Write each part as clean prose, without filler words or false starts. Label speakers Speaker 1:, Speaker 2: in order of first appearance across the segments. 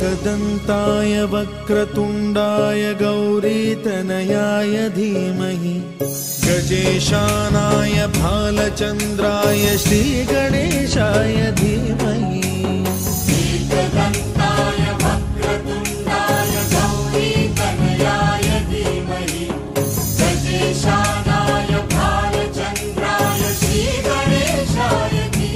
Speaker 1: एकदन्ताय वक्रतुण्डाय गौरीतनयाय धीमहि गजेशानाय भालचन्द्राय श्रीगणेशाय धीमहि।
Speaker 2: एकदन्ताय वक्रतुण्डाय गौरीतनयाय धीमहि गजेशानाय भालचन्द्राय श्रीगणेशाय धीमहि।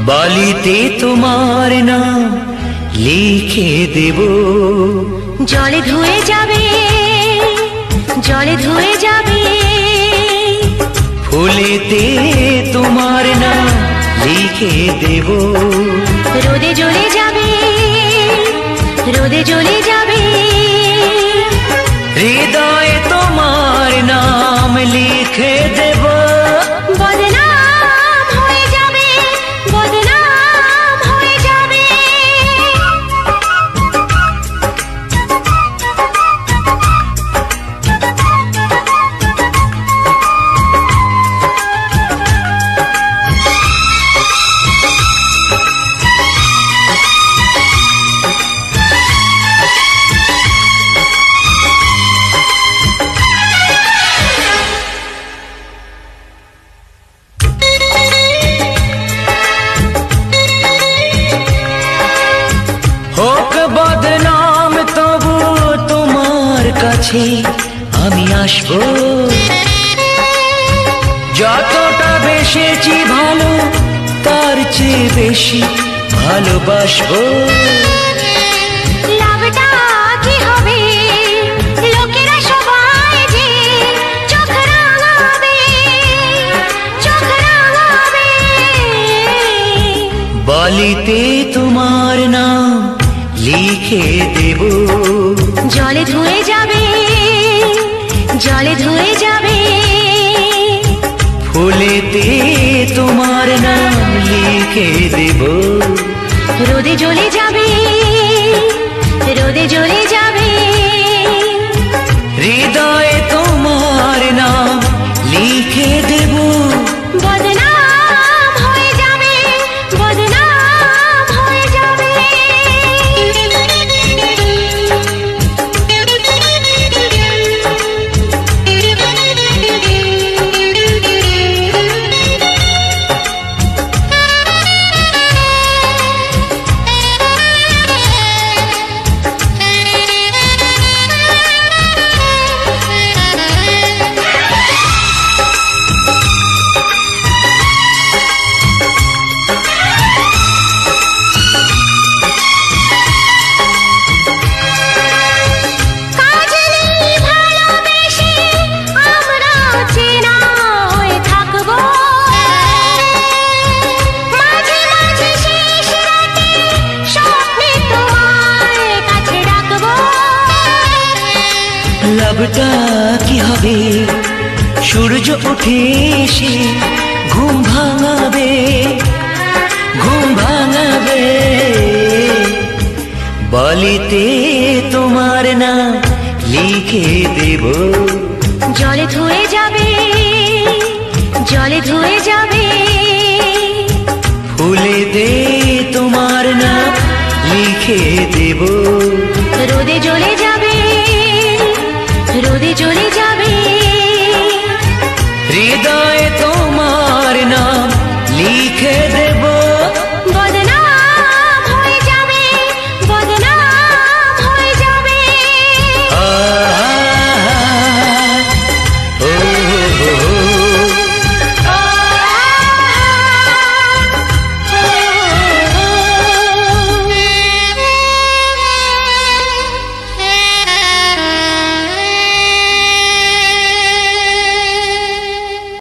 Speaker 3: बालिते तुम्हार नाम लिखे देबो
Speaker 4: जले धुए जाबे
Speaker 3: फुलेते तुम्हार नाम लिखे देबो
Speaker 4: रोदे জ্বলে যাবে
Speaker 3: हृदय तुम्हार नाम लिखे देबो
Speaker 4: बदनाम হয়ে যাবে
Speaker 3: बदनाम तबु तुम्हार काछे आमी आसबो যতটা বেশেছি ভালো তার চেয়ে বেশি ভালোবাসবো।
Speaker 4: লাভটা কি হবে লোকেরা সবাই যে চোখ রাঙাবে
Speaker 3: বালিতে তোমার নাম লিখে দেব
Speaker 4: জলে ধুয়ে যাবে
Speaker 3: ফুলেতে তোমার নাম লিখে দেব
Speaker 4: রোদে জ্বলে যাবে
Speaker 3: হৃদয়ে তোমার নাম লিখে দেব
Speaker 4: বদনাম হয়ে যাবে
Speaker 3: লাভটা কি হবে সূর্য উঠে এসে ঘুম ভাঙাবে বালিতে তোমার নাম লিখে দেব
Speaker 4: জলে ধুয়ে